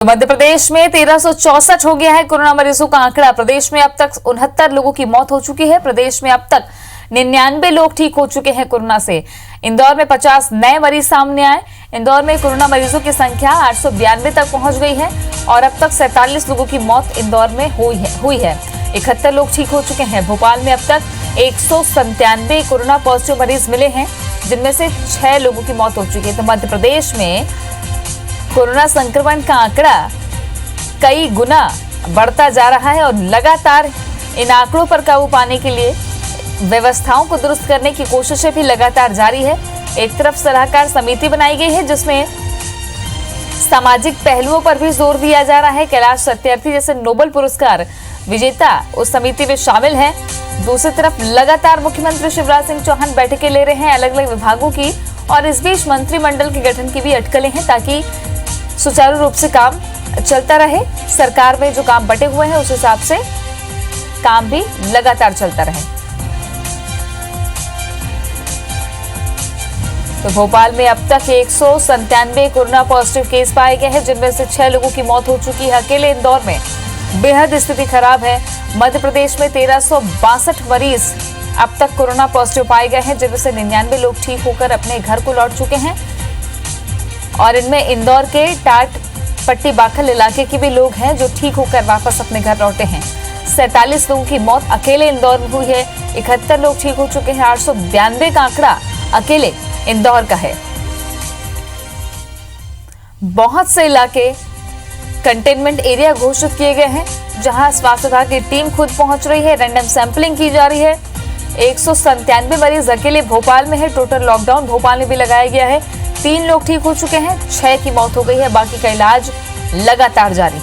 मध्य प्रदेश में 1364 हो गया है कोरोना मरीजों का आंकड़ा। प्रदेश में अब तक 69 लोगों की मौत हो चुकी है। प्रदेश में अब तक 99 लोग ठीक हो चुके हैं कोरोना से। इंदौर में 50 नए मरीज सामने आए। इंदौर में कोरोना मरीजों की संख्या 892 तक पहुंच गई है और अब तक 47 लोगों की मौत इंदौर में हुई है। 71 लोग ठीक हो चुके हैं। भोपाल में अब तक 197 कोरोना पॉजिटिव मरीज मिले हैं, जिनमें से 6 लोगों की मौत हो चुकी है। तो मध्य प्रदेश में कोरोना संक्रमण का आंकड़ा कई गुना बढ़ता जा रहा है और लगातार इन आंकड़ों पर काबू पाने के लिए व्यवस्थाओं को दुरुस्त करने की कोशिशें भी लगातार जारी है। एक तरफ सलाहकार समिति बनाई गई है, जिसमें सामाजिक पहलुओं पर भी जोर दिया जा रहा है। कैलाश सत्यार्थी जैसे नोबेल पुरस्कार विजेता उस समिति में शामिल है। दूसरी तरफ लगातार मुख्यमंत्री शिवराज सिंह चौहान बैठकें ले रहे हैं अलग अलग विभागों की, और इस बीच मंत्रिमंडल के गठन की भी अटकलें हैं ताकि सुचारू रूप से काम चलता रहे। सरकार में जो काम बटे हुए हैं उस हिसाब से काम भी लगातार चलता रहे। तो भोपाल में अब तक 197 कोरोना पॉजिटिव केस पाए गए हैं, जिनमें से 6 लोगों की मौत हो चुकी है। अकेले इंदौर में बेहद स्थिति खराब है। मध्य प्रदेश में 1362 मरीज अब तक कोरोना पॉजिटिव पाए गए हैं, जिनमें से 99 लोग ठीक होकर अपने घर को लौट चुके हैं और इनमें इंदौर के टाट पट्टी बाखल इलाके के भी लोग हैं जो ठीक होकर वापस अपने घर लौटे हैं। 47 लोगों की मौत अकेले इंदौर में हुई है। 71 लोग ठीक हो चुके हैं। 892 का आंकड़ा अकेले इंदौर का है। बहुत से इलाके कंटेनमेंट एरिया घोषित किए गए हैं, जहां स्वास्थ्य विभाग की टीम खुद पहुंच रही है। रैंडम सैंपलिंग की जा रही है। 197 मरीज अकेले भोपाल में है। टोटल लॉकडाउन भोपाल में भी लगाया गया है। 3 लोग ठीक हो चुके हैं, 6 की मौत हो गई है। बाकी का इलाज लगातार जारी।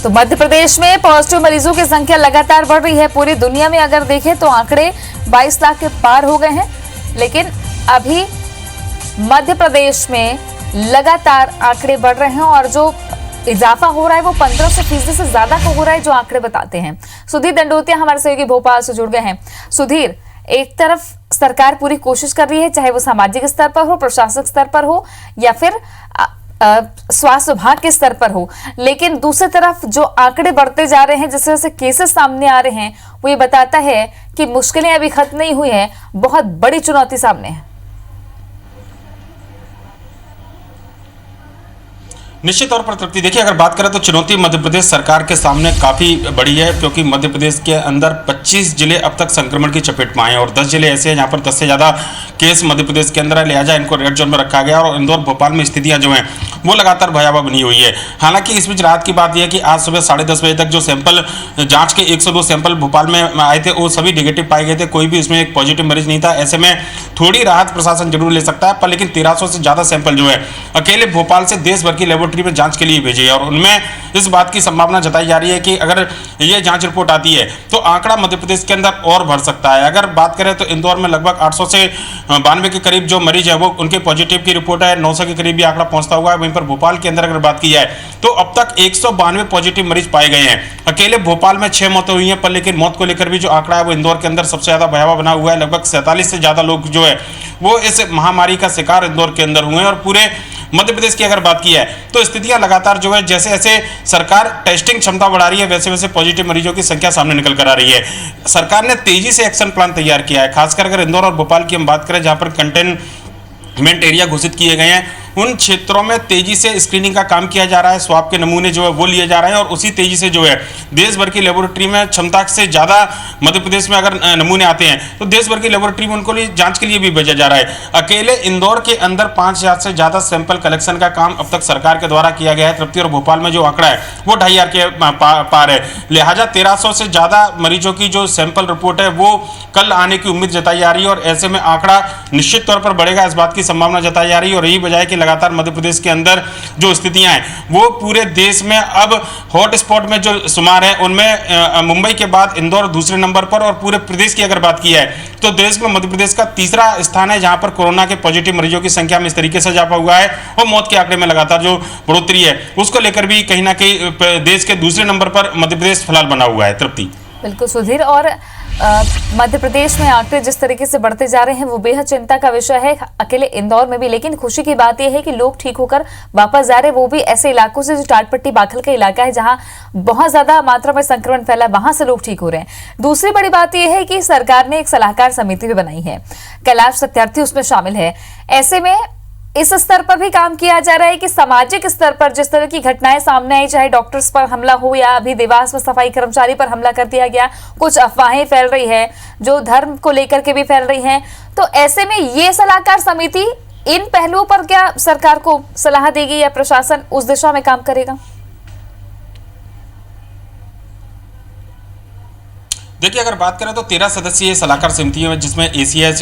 तो मध्य प्रदेश में पॉजिटिव मरीजों की संख्या लगातार बढ़ रही है। पूरी दुनिया में अगर देखें तो आंकड़े 22 लाख के पार हो गए हैं, लेकिन अभी मध्य प्रदेश में लगातार आंकड़े बढ़ रहे हैं और जो इजाफा हो रहा है वो 1500% से ज्यादा का हो रहा है, जो आंकड़े बताते हैं। सुधीर दंडोतिया हमारे सहयोगी भोपाल से जुड़ गए हैं। सुधीर, एक तरफ सरकार पूरी कोशिश कर रही है, चाहे वो सामाजिक स्तर पर हो, प्रशासनिक स्तर पर हो या फिर स्वास्थ्य विभाग के स्तर पर हो, लेकिन दूसरी तरफ जो आंकड़े बढ़ते जा रहे हैं, जैसे जैसे केसेस सामने आ रहे हैं, वो ये बताता है कि मुश्किलें अभी खत्म नहीं हुई हैं, बहुत बड़ी चुनौती सामने है। निश्चित तौर पर तृप्ति, देखिए अगर बात करें तो चुनौती मध्य प्रदेश सरकार के सामने काफ़ी बड़ी है, क्योंकि मध्य प्रदेश के अंदर 25 जिले अब तक संक्रमण की चपेट में आए हैं और 10 जिले ऐसे हैं जहां पर 10 से ज़्यादा केस मध्य प्रदेश के अंदर है। लिहाजा इनको रेड जोन में रखा गया और इंदौर भोपाल में स्थितियां जो हैं वो लगातार भयावह बनी हुई है। हालांकि इस बीच रात की बात यह है कि आज सुबह 10:30 बजे तक जो सैंपल जाँच के 102 सैंपल भोपाल में आए थे वो सभी नेगेटिव पाए गए थे। कोई भी इसमें एक पॉजिटिव मरीज नहीं था। ऐसे में थोड़ी राहत प्रशासन जरूर ले सकता है, पर लेकिन 1300 से ज़्यादा सैंपल जो है अकेले भोपाल से देश भर की लेबोरेटरी में जाँच के लिए भेजे और उनमें इस बात की संभावना जताई जा रही है कि अगर ये जांच रिपोर्ट आती है तो आंकड़ा मध्य प्रदेश के अंदर और बढ़ सकता है। अगर बात करें तो इंदौर में लगभग 800 से 92 के करीब जो मरीज है वो उनके पॉजिटिव की रिपोर्ट है। 900 के करीब भी आंकड़ा पहुंचता हुआ है। वहीं पर भोपाल के अंदर अगर बात की जाए तो अब तक 192 पॉजिटिव मरीज पाए गए हैं। अकेले भोपाल में 6 मौतें हुई हैं, पर लेकिन मौत को लेकर भी जो आंकड़ा है वो इंदौर के अंदर सबसे ज्यादा भयावह बना हुआ है। लगभग 47 से ज्यादा लोग जो है वो इस महामारी का शिकार इंदौर के अंदर हुए हैं। और पूरे मध्य प्रदेश की अगर बात की है तो स्थितियां लगातार जो है जैसे जैसे सरकार टेस्टिंग क्षमता बढ़ा रही है, वैसे वैसे पॉजिटिव मरीजों की संख्या सामने निकल कर आ रही है। सरकार ने तेजी से एक्शन प्लान तैयार किया है। खासकर अगर इंदौर और भोपाल की हम बात करें, जहां पर कंटेनमेंट एरिया घोषित किए गए हैं, उन क्षेत्रों में तेजी से स्क्रीनिंग का काम किया जा रहा है। स्वाब के नमूने जो है वो लिए जा रहे हैं और उसी तेजी से जो है देश भर की लेबोरेटरी में क्षमता से ज़्यादा मध्य प्रदेश में अगर नमूने आते हैं तो देश भर की लेबोरेटरी में उनको जांच के लिए भी भेजा जा रहा है। अकेले इंदौर के अंदर 5000 से ज़्यादा सैंपल कलेक्शन का काम अब तक सरकार के द्वारा किया गया है। तृप्ति, और भोपाल में जो आंकड़ा है वो 2500 के पार है। लिहाजा 1300 से ज़्यादा मरीजों की जो सैंपल रिपोर्ट है वो कल आने की उम्मीद जताई जा रही है और ऐसे में आंकड़ा निश्चित तौर पर बढ़ेगा, इस बात की संभावना जताई जा रही है। और यही वजह है कि लगातार मध्य प्रदेश के अंदर जो स्थितियां हैं वो पूरे देश में अब हॉट स्पॉट में जो शुमार है उनमें मुंबई के बाद इंदौर दूसरे नंबर पर, और पूरे प्रदेश की अगर बात की है तो देश में मध्य प्रदेश का तीसरा स्थान है जहां पर कोरोना के पॉजिटिव मरीजों की संख्या में इस तरीके से इजाफा हुआ है, और मौत के आंकड़े में लगातार जो बढ़ोतरी है उसको लेकर भी कहीं ना कहीं देश के दूसरे नंबर पर मध्य प्रदेश फिलहाल बना हुआ है। तृप्ति। बिल्कुल सुधीर, और मध्य प्रदेश में आंकड़े जिस तरीके से बढ़ते जा रहे हैं वो बेहद चिंता का विषय है, अकेले इंदौर में भी। लेकिन खुशी की बात यह है कि लोग ठीक होकर वापस जा रहे हैं, वो भी ऐसे इलाकों से जो टाटपट्टी बाखल का इलाका है जहां बहुत ज्यादा मात्रा में संक्रमण फैला, वहां से लोग ठीक हो रहे हैं। दूसरी बड़ी बात यह है कि सरकार ने एक सलाहकार समिति भी बनाई है, कैलाश सत्यार्थी उसमें शामिल है। ऐसे में इस स्तर पर भी काम किया जा रहा है कि सामाजिक स्तर पर जिस तरह की घटनाएं सामने आई, चाहे डॉक्टर्स पर हमला हो या अभी देवास में सफाई कर्मचारी पर हमला कर दिया गया, कुछ अफवाहें फैल रही है जो धर्म को लेकर के भी फैल रही हैं, तो ऐसे में ये सलाहकार समिति इन पहलुओं पर क्या सरकार को सलाह देगी या प्रशासन उस दिशा में काम करेगा? देखिए, अगर बात करें तो 13 सदस्यीय सलाहकार समिति है जिसमें एसीएच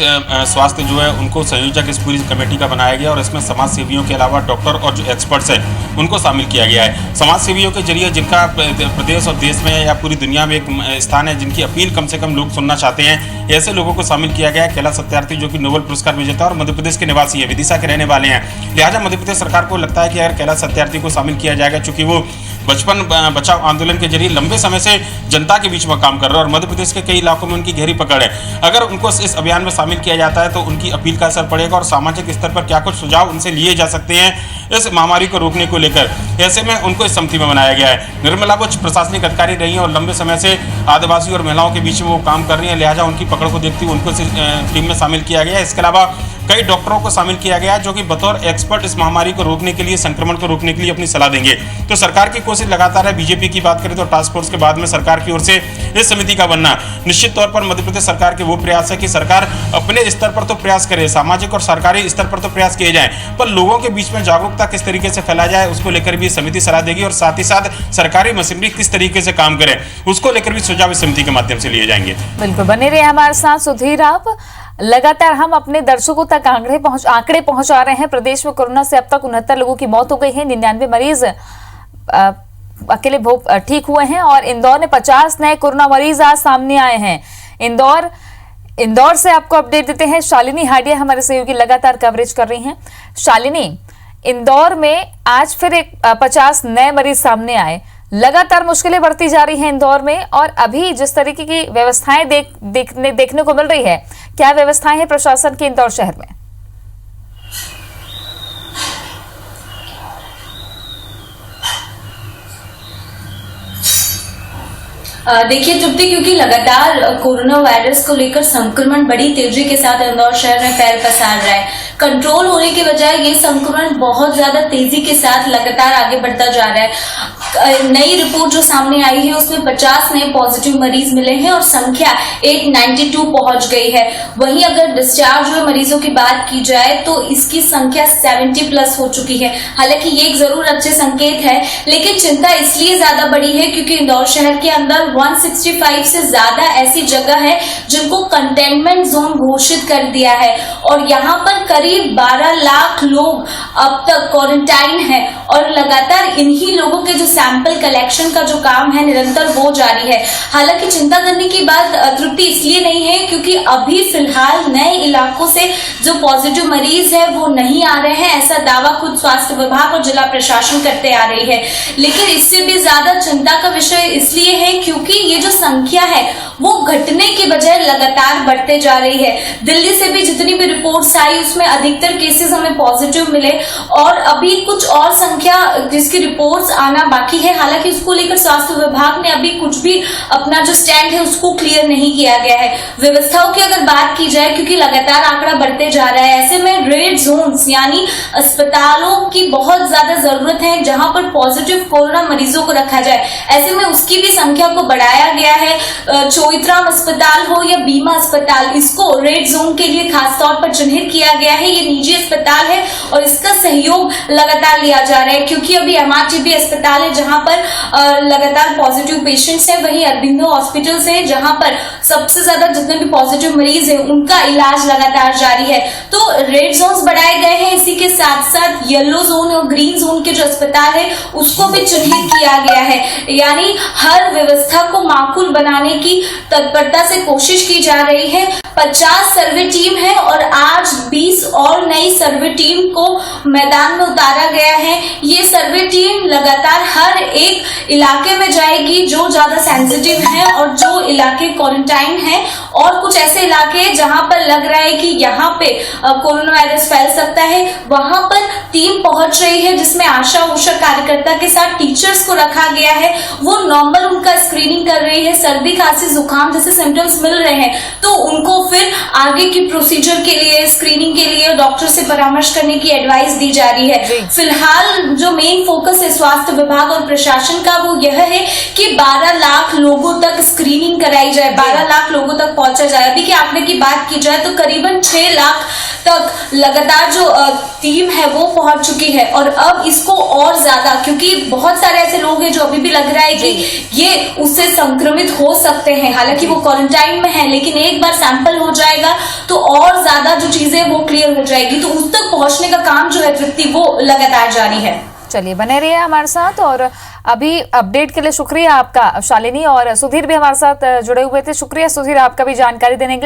स्वास्थ्य जो है उनको संयोजक इस पूरी कमेटी का बनाया गया, और इसमें समाज सेवियों के अलावा डॉक्टर और जो एक्सपर्ट्स हैं उनको शामिल किया गया है। समाज सेवियों के जरिए जिनका प्रदेश और देश में या पूरी दुनिया में एक स्थान है, जिनकी अपील कम से कम लोग सुनना चाहते हैं, ऐसे लोगों को शामिल किया गया है। कैलाश सत्यार्थी जो कि नोबेल पुरस्कार विजेता और मध्य प्रदेश के निवासी है, विदिशा के रहने वाले हैं, लिहाजा मध्य प्रदेश सरकार को लगता है कि अगर कैलाश सत्यार्थी को शामिल किया जाएगा, चूंकि वो बचपन बचाओ आंदोलन के जरिए लंबे समय से जनता के बीच में काम कर रहे हैं और मध्य प्रदेश के कई इलाकों में उनकी गहरी पकड़ है। अगर उनको इस अभियान में शामिल किया जाता है तो उनकी अपील का असर पड़ेगा, और सामाजिक स्तर पर क्या कुछ सुझाव उनसे लिए जा सकते हैं इस महामारी को रोकने को लेकर, ऐसे में उनको इस समिति में बनाया गया है। निर्मला कुछ प्रशासनिक अधिकारी रही हैं और लंबे समय से आदिवासी और महिलाओं के बीच में वो काम कर रही हैं, लिहाजा उनकी पकड़ को देखते हुए उनको टीम में शामिल किया गया है। इसके अलावा कई डॉक्टरों को शामिल किया गया है जो कि बतौर एक्सपर्ट इस महामारी को रोकने के लिए, संक्रमण को रोकने के लिए अपनी सलाह देंगे। तो सरकार की कोशिश लगातार है। बीजेपी की बात करें तो टास्क फोर्स के बाद में सरकार की ओर से इस समिति का बनना निश्चित तौर पर मध्य प्रदेश सरकार के वो प्रयास है कि सरकार अपने स्तर पर तो प्रयास करे, सामाजिक और सरकारी स्तर पर तो प्रयास किए जाएं, पर लोगों के बीच में जागरूकता किस तरीके से फैला जाए उसको लेकर भी समिति सलाह देगी, और साथ ही साथ सरकारी मशीनरी किस तरीके से काम करे उसको लेकर भी सुझाव इस समिति के माध्यम से लिए जाएंगे। बिल्कुल बने रहे हमारे साथ सुधीर। आप लगातार हम अपने दर्शकों तक आंकड़े पहुंचा रहे हैं। प्रदेश में कोरोना से अब तक 69 लोगों की मौत हो गई है, 99 मरीज अकेले ठीक हुए हैं, और इंदौर में 50 नए कोरोना मरीज आज सामने आए हैं। इंदौर से आपको अपडेट देते हैं, शालिनी हाडिया हमारे सहयोगी लगातार कवरेज कर रही हैं। शालिनी, इंदौर में आज फिर एक 50 नए मरीज सामने आए, लगातार मुश्किलें बढ़ती जा रही हैं इंदौर में, और अभी जिस तरीके की व्यवस्थाएं देखने को मिल रही है, क्या व्यवस्थाएं हैं प्रशासन की इंदौर शहर में? देखिए तृप्ति, क्योंकि लगातार कोरोना वायरस को लेकर संक्रमण बड़ी तेजी के साथ इंदौर शहर में फैल पसार रहा है। कंट्रोल होने के बजाय ये संक्रमण बहुत ज्यादा तेजी के साथ लगातार आगे बढ़ता जा रहा है। नई रिपोर्ट जो सामने आई है उसमें 50 नए पॉजिटिव मरीज मिले हैं और संख्या 892 पहुंच गई है। वहीं अगर डिस्चार्ज हुए मरीजों की बात की जाए तो इसकी संख्या 70+ हो चुकी है। हालांकि ये एक जरूर अच्छे संकेत है, लेकिन चिंता इसलिए ज्यादा बड़ी है क्योंकि इंदौर शहर के अंदर 165 से ज्यादा ऐसी जगह है जिनको कंटेनमेंट जोन घोषित कर दिया है, और यहाँ पर करीब 12 लाख लोग अब तक क्वारंटाइन है, और लगातार इन्हीं लोगों के जो सैंपल कलेक्शन का जो काम है निरंतर वो जारी है। हालांकि चिंता करने की बात त्रुटि इसलिए नहीं है क्योंकि अभी फिलहाल नए इलाकों से जो पॉजिटिव मरीज है वो नहीं आ रहे हैं, ऐसा दावा खुद स्वास्थ्य विभाग और जिला प्रशासन करते आ रही है। लेकिन इससे भी ज्यादा चिंता का विषय इसलिए है क्योंकि ये जो संख्या है वो घटने के बजाय लगातार बढ़ते जा रही है। दिल्ली से भी जितनी भी रिपोर्ट्स आई उसमें अधिकतर केसेस हमें पॉजिटिव मिले, और अभी कुछ और संख्या जिसकी रिपोर्ट्स आना बाकी है। हालांकि उसको लेकर स्वास्थ्य विभाग ने अभी कुछ भी अपना जो स्टैंड है उसको क्लियर नहीं किया गया है। व्यवस्थाओं की अगर बात की जाए, क्योंकि लगातार आंकड़ा बढ़ते जा रहा है, ऐसे में रेड जोन्स यानी अस्पतालों की बहुत ज्यादा जरूरत है जहां पर पॉजिटिव कोरोना मरीजों को रखा जाए। ऐसे में उसकी भी संख्या को बढ़ाया गया है। चोइत्राम अस्पताल हो या बीमा अस्पताल, इसको रेड जोन के लिए खास तौर पर चिन्हित किया गया है। ये निजी अस्पताल है और इसका सहयोग लगातार लिया जा रहा है, क्योंकि अभी MRTB अस्पताल है जहां पर लगातार पॉजिटिव पेशेंट्स हैं, वहीं अरबिंदो हॉस्पिटल से जहां पर सबसे ज्यादा जितने भी पॉजिटिव मरीज हैं उनका इलाज लगातार जारी है। तो रेड जोन्स बढ़ाए गए हैं, इसी के साथ साथ येलो जोन और ग्रीन जोन के जो अस्पताल है उसको भी चिन्हित किया गया है, यानी हर व्यवस्था को माकूल बनाने की तत्परता से कोशिश की जा रही है। 50 सर्वे टीम है और आज 20 और नई सर्वे टीम को मैदान में उतारा गया है। ये सर्वे टीम लगातार हर एक इलाके में जाएगी जो ज्यादा सेंसिटिव है और जो इलाके क्वारंटाइन है, और कुछ ऐसे इलाके जहां पर लग रहा है कि यहाँ पे कोरोना वायरस फैल सकता है, वहां पर टीम पहुंच रही है, जिसमें आशा उषा कार्यकर्ता के साथ टीचर्स को रखा गया है। वो नॉर्मल उनका स्क्रीनिंग कर रही है, सर्दी खांसी जुकाम जैसे सिम्टम्स मिल रहे हैं तो उनको फिर आगे की प्रोसीजर के लिए, स्क्रीनिंग के लिए डॉक्टर से परामर्श करने की एडवाइस दी जा रही है। फिलहाल जो मेन फोकस है स्वास्थ्य विभाग और प्रशासन का वो यह है कि 12 लाख लोगों तक स्क्रीनिंग कराई जाए, 12 लाख लोगों तक पहुंचा जाए। अभी के आंकड़े की बात की जाए तो करीबन 6 लाख तक लगातार जो टीम है वो पहुंच चुकी है, और अब इसको और ज्यादा, क्योंकि बहुत सारे ऐसे लोग हैं जो अभी भी लग रहा है कि ये उससे संक्रमित हो सकते हैं, हालांकि वो क्वारंटाइन में है, लेकिन एक बार सैंपल हो जाएगा तो और ज्यादा जो चीजें वो क्लियर हो जाएगी, तो उस तक पहुंचने का काम जो है तृप्ति वो लगातार जारी है। चलिए बने रहिए हमारे साथ, और अभी अपडेट के लिए शुक्रिया आपका शालिनी, और सुधीर भी हमारे साथ जुड़े हुए थे। शुक्रिया सुधीर आपका भी जानकारी देने के लिए।